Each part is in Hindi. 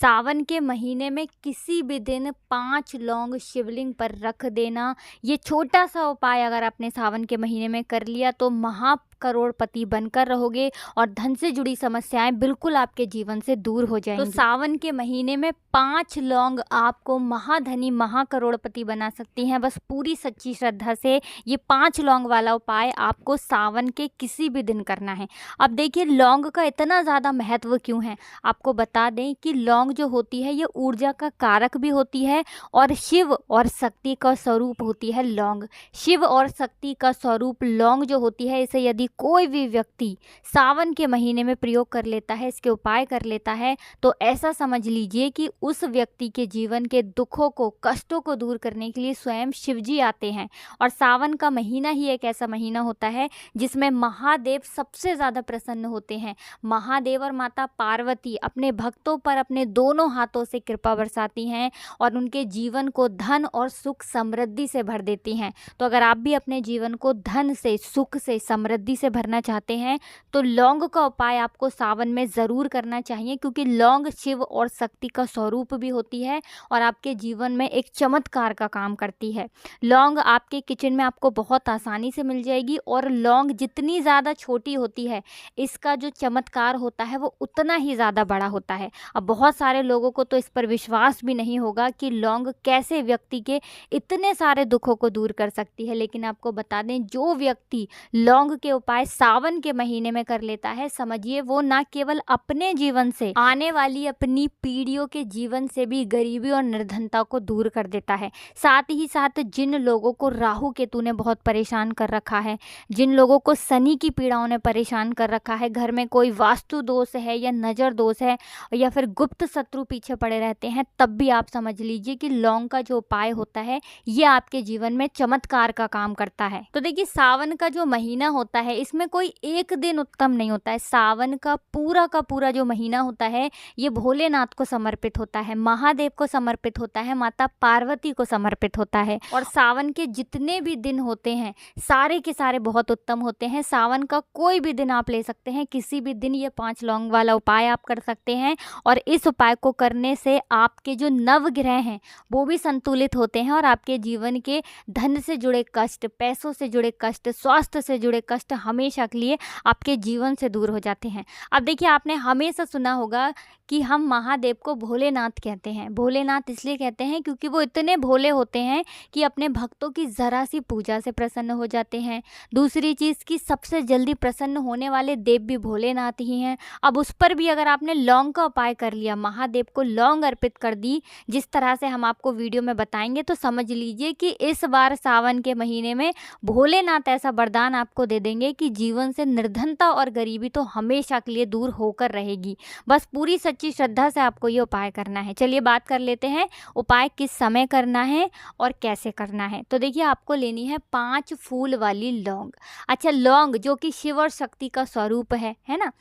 सावन के महीने में किसी भी दिन 5 लौंग शिवलिंग पर रख देना। ये छोटा सा उपाय अगर आपने सावन के महीने में कर लिया तो महा करोड़पति बनकर रहोगे और धन से जुड़ी समस्याएं बिल्कुल आपके जीवन से दूर हो जाएंगी। तो सावन के महीने में 5 लौंग आपको महाधनी महाकरोड़पति बना सकती हैं। बस पूरी सच्ची श्रद्धा से ये 5 लौंग वाला उपाय आपको सावन के किसी भी दिन करना है। अब देखिए लौंग का इतना ज़्यादा महत्व क्यों है। आपको बता दें कि लौंग जो होती है ये ऊर्जा का कारक भी होती है और शिव और शक्ति का स्वरूप होती है लौंग। शिव और शक्ति का स्वरूप लौंग जो होती है, इसे यदि कोई भी व्यक्ति सावन के महीने में प्रयोग कर लेता है, इसके उपाय कर लेता है, तो ऐसा समझ लीजिए कि उस व्यक्ति के जीवन के दुखों को कष्टों को दूर करने के लिए स्वयं शिव जी आते हैं। और सावन का महीना ही एक ऐसा महीना होता है जिसमें महादेव सबसे ज़्यादा प्रसन्न होते हैं। महादेव और माता पार्वती अपने भक्तों पर अपने दोनों हाथों से कृपा बरसाती हैं और उनके जीवन को धन और सुख समृद्धि से भर देती हैं। तो अगर आप भी अपने जीवन को धन से, सुख से, समृद्धि से भरना चाहते हैं तो लौंग का उपाय आपको सावन में ज़रूर करना चाहिए, क्योंकि लौंग शिव और शक्ति का स्वरूप भी होती है और आपके जीवन में एक चमत्कार का काम करती है। लौंग आपके किचन में आपको बहुत आसानी से मिल जाएगी और लौंग जितनी ज़्यादा छोटी होती है इसका जो चमत्कार होता है वो उतना ही ज़्यादा बड़ा होता है। अब बहुत सारे लोगों को तो इस पर विश्वास भी नहीं होगा कि लौंग कैसे व्यक्ति के इतने सारे दुखों को दूर कर सकती है, लेकिन आपको बता दें जो व्यक्ति लौंग के उपाय सावन के महीने में कर लेता है, समझिए वो ना केवल अपने जीवन से, आने वाली अपनी पीढ़ियों के जीवन से भी गरीबी और निर्धनता को दूर कर देता है। साथ ही साथ जिन लोगों को राहु केतु ने बहुत परेशान कर रखा है, जिन लोगों को शनि की पीड़ाओं ने परेशान कर रखा है, घर में कोई वास्तु दोष है या नज़र दोष है या फिर गुप्त शत्रु पीछे पड़े रहते हैं, तब भी आप समझ लीजिए कि लौंग का जो उपाय होता है ये आपके जीवन में चमत्कार का काम करता है। तो देखिए सावन का जो महीना होता है इसमें कोई एक दिन उत्तम नहीं होता है। सावन का पूरा जो महीना होता है ये भोलेनाथ को समर्पित होता है, महादेव को समर्पित होता है, माता पार्वती को समर्पित होता है। और सावन के जितने भी दिन होते हैं सारे के सारे बहुत उत्तम होते हैं। सावन का कोई भी दिन आप ले सकते हैं, किसी भी दिन ये 5 लौंग वाला उपाय आप कर सकते हैं और इस उपाय को करने से आपके जो नवग्रह हैं वो भी संतुलित होते हैं और आपके जीवन के धन से जुड़े कष्ट, पैसों से जुड़े कष्ट, स्वास्थ्य से जुड़े कष्ट हमेशा के लिए आपके जीवन से दूर हो जाते हैं। अब देखिए आपने हमेशा सुना होगा कि हम महादेव को भोलेनाथ कहते हैं। भोलेनाथ इसलिए कहते हैं क्योंकि वो इतने भोले होते हैं कि अपने भक्तों की ज़रा सी पूजा से प्रसन्न हो जाते हैं। दूसरी चीज़ कि सबसे जल्दी प्रसन्न होने वाले देव भी भोलेनाथ ही हैं। अब उस पर भी अगर आपने लौंग का उपाय कर लिया, महादेव को लौंग अर्पित कर दी जिस तरह से हम आपको वीडियो में बताएंगे, तो समझ लीजिए कि इस बार सावन के महीने में भोलेनाथ ऐसा वरदान आपको दे देंगे कि जीवन से निर्धनता और गरीबी तो हमेशा के लिए दूर होकर रहेगी। बस पूरी सच्ची श्रद्धा से आपको ये उपाय करना है। चलिए बात कर लेते हैं उपाय किस समय करना है और कैसे करना है। तो देखिए आपको लेनी है 5 फूल वाली लौंग। अच्छा, लौंग जो कि शिव और शक्ति का स्वरूप है ना।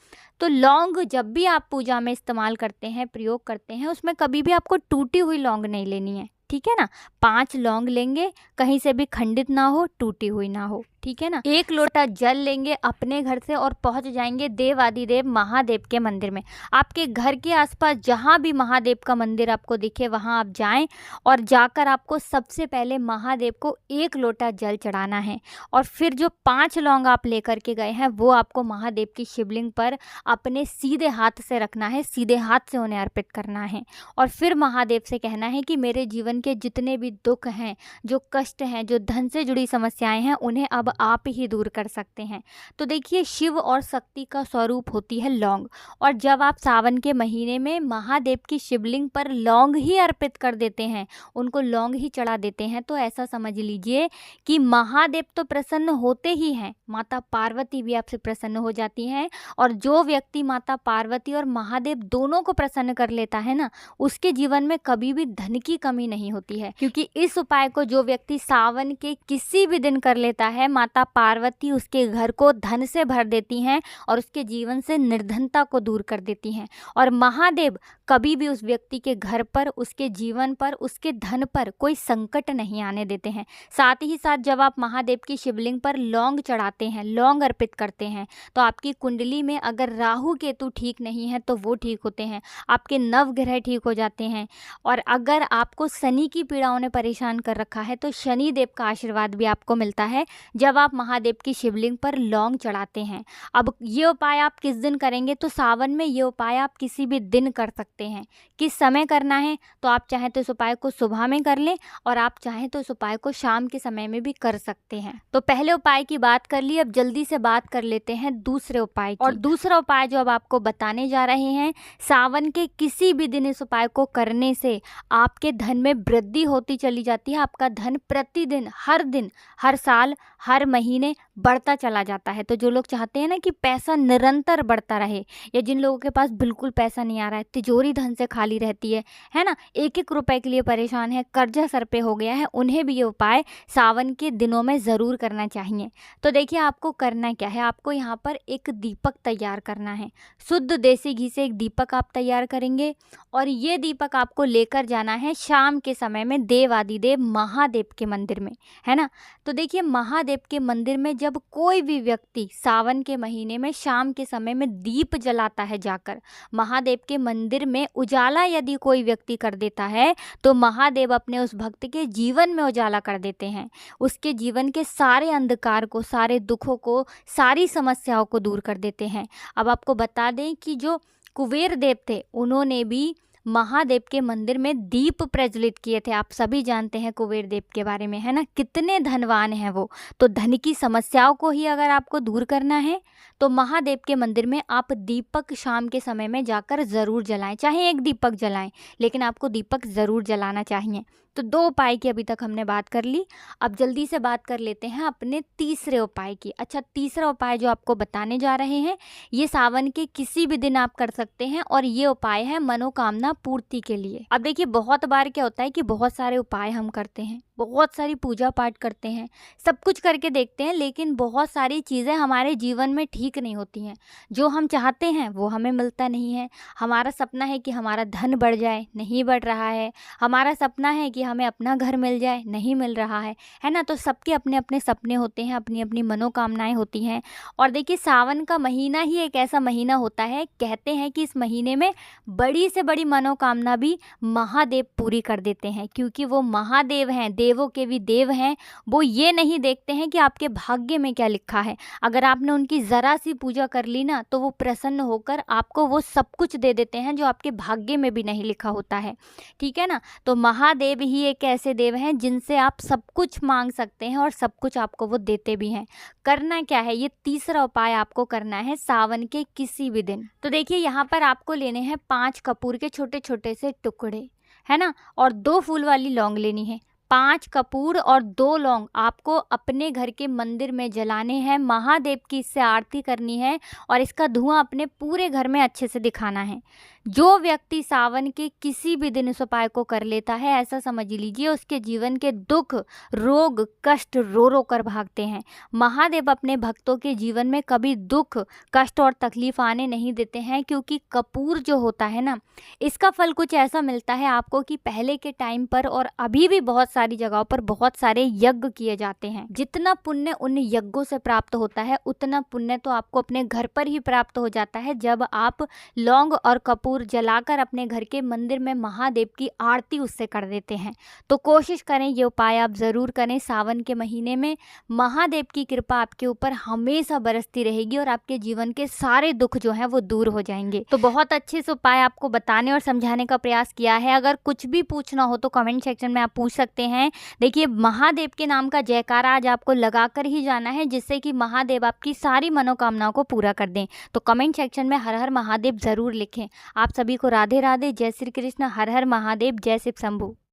तो लौंग जब भी आप पूजा में इस्तेमाल करते हैं, प्रयोग करते हैं, उसमें कभी भी आपको टूटी हुई लौंग नहीं लेनी है, ठीक है ना। 5 लौंग लेंगे, कहीं से भी खंडित ना हो, टूटी हुई ना हो, ठीक है ना। 1 लोटा जल लेंगे अपने घर से और पहुंच जाएंगे देवादिदेव महादेव के मंदिर में। आपके घर के आसपास जहां भी महादेव का मंदिर आपको दिखे वहां आप जाएं और जाकर आपको सबसे पहले महादेव को 1 लोटा जल चढ़ाना है और फिर जो 5 लौंग आप लेकर के गए हैं वो आपको महादेव की शिवलिंग पर अपने सीधे हाथ से रखना है, सीधे हाथ से उन्हें अर्पित करना है और फिर महादेव से कहना है कि मेरे जीवन के जितने भी दुख हैं, जो कष्ट हैं, जो धन से जुड़ी समस्याएं हैं, उन्हें अब आप ही दूर कर सकते हैं। तो देखिए शिव और शक्ति का स्वरूप होती है लौंग और जब आप सावन के महीने में महादेव की शिवलिंग पर लौंग ही अर्पित कर देते हैं, उनको लौंग ही चढ़ा देते हैं, तो ऐसा समझ लीजिए कि महादेव तो प्रसन्न होते ही हैं, माता पार्वती भी आपसे प्रसन्न हो जाती हैं और जो व्यक्ति माता पार्वती और महादेव दोनों को प्रसन्न कर लेता है ना, उसके जीवन में कभी भी धन की कमी नहीं होती है। क्योंकि इस उपाय को जो व्यक्ति सावन के किसी भी दिन कर लेता है, माता पार्वती उसके घर को धन से भर देती हैं और उसके जीवन से निर्धनता को दूर कर देती हैं और महादेव कभी भी उस व्यक्ति के घर पर, उसके जीवन पर, उसके धन पर कोई संकट नहीं आने देते हैं। साथ ही साथ जब आप महादेव की शिवलिंग पर लौंग चढ़ाते हैं, लौंग अर्पित करते हैं, तो आपकी कुंडली में अगर राहु केतु ठीक नहीं है तो वो ठीक होते हैं, आपके नवग्रह ठीक हो जाते हैं। और अगर आपको शनि की पीड़ाओं ने परेशान कर रखा है तो शनि देव का आशीर्वाद भी आपको मिलता है जब आप महादेव की शिवलिंग पर लौंग चढ़ाते हैं। अब ये उपाय आप किस दिन करेंगे, तो सावन में ये उपाय आप किसी भी दिन कर सकते हैं। किस समय करना है, तो आप चाहें तो इस उपाय को सुबह में कर लें और आप चाहें तो इस उपाय को शाम के समय में भी कर सकते हैं। तो पहले उपाय की बात कर ली, अब जल्दी से बात कर लेते हैं दूसरे उपाय की। और दूसरा उपाय जो अब आपको बताने जा रहे हैं, सावन के किसी भी दिन इस उपाय को करने से आपके धन में वृद्धि होती चली जाती है। आपका धन प्रतिदिन, हर दिन, हर साल, हर महीने बढ़ता चला जाता है। तो जो लोग चाहते हैं ना कि पैसा निरंतर बढ़ता रहे, या जिन लोगों के पास बिल्कुल पैसा नहीं आ रहा है, तिजोरी धन से खाली रहती है ना, एक एक रुपए के लिए परेशान है, कर्जा सर पे हो गया है, उन्हें भी ये उपाय सावन के दिनों में ज़रूर करना चाहिए। तो देखिए आपको करना क्या है, आपको यहाँ पर एक दीपक तैयार करना है। शुद्ध देसी घी से एक दीपक आप तैयार करेंगे और ये दीपक आपको लेकर जाना है शाम के समय में देवादिदेव महादेव के मंदिर में, है ना। तो देखिए महादेव के मंदिर में जब कोई भी व्यक्ति सावन के महीने में शाम के समय में दीप जलाता है, जाकर महादेव के मंदिर में उजाला यदि कोई व्यक्ति कर देता है तो महादेव अपने उस भक्त के जीवन में उजाला कर देते हैं। उसके जीवन के सारे अंधकार को, सारे दुखों को, सारी समस्याओं को दूर कर देते हैं। अब आपको बता दें कि जो कुबेर देव थे उन्होंने भी महादेव के मंदिर में दीप प्रज्वलित किए थे। आप सभी जानते हैं कुबेर देव के बारे में, है ना, कितने धनवान हैं वो। तो धन की समस्याओं को ही अगर आपको दूर करना है तो महादेव के मंदिर में आप दीपक शाम के समय में जाकर ज़रूर जलाएं। चाहे एक दीपक जलाएं, लेकिन आपको दीपक ज़रूर जलाना चाहिए। तो दो उपाय की अभी तक हमने बात कर ली। अब जल्दी से बात कर लेते हैं अपने तीसरे उपाय की। अच्छा, तीसरा उपाय जो आपको बताने जा रहे हैं ये सावन के किसी भी दिन आप कर सकते हैं और ये उपाय है मनोकामना पूर्ति के लिए। अब देखिए बहुत बार क्या होता है कि बहुत सारे उपाय हम करते हैं, बहुत सारी पूजा पाठ करते हैं, सब कुछ करके देखते हैं, लेकिन बहुत सारी चीज़ें हमारे जीवन में ठीक नहीं होती हैं। जो हम चाहते हैं वो हमें मिलता नहीं है। हमारा सपना है कि हमारा धन बढ़ जाए, नहीं बढ़ रहा है। हमारा सपना है कि हमें अपना घर मिल जाए, नहीं मिल रहा है ना। तो सबके अपने अपने सपने होते हैं, अपनी अपनी मनोकामनाएं होती हैं। और देखिए सावन का महीना ही एक ऐसा महीना होता है, कहते हैं कि इस महीने में बड़ी से बड़ी मनोकामना भी महादेव पूरी कर देते हैं, क्योंकि वो महादेव हैं, देवों के भी देव हैं। वो ये नहीं देखते हैं कि आपके भाग्य में क्या लिखा है। अगर आपने उनकी ज़रा सी पूजा कर ली ना तो वो प्रसन्न होकर आपको वो सब कुछ दे देते हैं जो आपके भाग्य में भी नहीं लिखा होता है, ठीक है ना। तो महादेव ही एक ऐसे देव हैं जिनसे आप सब कुछ मांग सकते हैं और सब कुछ आपको वो देते भी हैं। करना क्या है, ये तीसरा उपाय आपको करना है सावन के किसी भी दिन। तो देखिए यहाँ पर आपको लेने हैं 5 कपूर के छोटे छोटे से टुकड़े, है ना, और 2 फूल वाली लौंग लेनी है। 5 कपूर और 2 लौंग आपको अपने घर के मंदिर में जलाने हैं। महादेव की इससे आरती करनी है और इसका धुआं अपने पूरे घर में अच्छे से दिखाना है। जो व्यक्ति सावन के किसी भी दिन इस उपाय को कर लेता है, ऐसा समझ लीजिए उसके जीवन के दुख, रोग, कष्ट रो रो कर भागते हैं। महादेव अपने भक्तों के जीवन में कभी दुख, कष्ट और तकलीफ आने नहीं देते हैं, क्योंकि कपूर जो होता है ना, इसका फल कुछ ऐसा मिलता है आपको कि पहले के टाइम पर और अभी भी बहुत सारी जगहों पर बहुत सारे यज्ञ किए जाते हैं। जितना पुण्य उन यज्ञों से प्राप्त होता है उतना पुण्य तो आपको अपने घर पर ही प्राप्त हो जाता है जब आप लौंग और कपूर जलाकर अपने घर के मंदिर में महादेव की आरती उससे कर देते हैं। तो कोशिश करें, ये उपाय आप ज़रूर करें सावन के महीने में। महादेव की कृपा आपके ऊपर हमेशा बरसती रहेगी और आपके जीवन के सारे दुख जो हैं वो दूर हो जाएंगे। तो बहुत अच्छे से उपाय आपको बताने और समझाने का प्रयास किया है। अगर कुछ भी पूछना हो तो कमेंट सेक्शन में आप पूछ सकते हैं। देखिए महादेव के नाम का जयकारा आज आपको लगाकर ही जाना है, जिससे कि महादेव आपकी सारी मनोकामनाओं को पूरा कर दें। तो कमेंट सेक्शन में हर हर महादेव ज़रूर लिखें। आप सभी को राधे राधे, जय श्री कृष्ण, हर हर महादेव, जय शिव शंभू।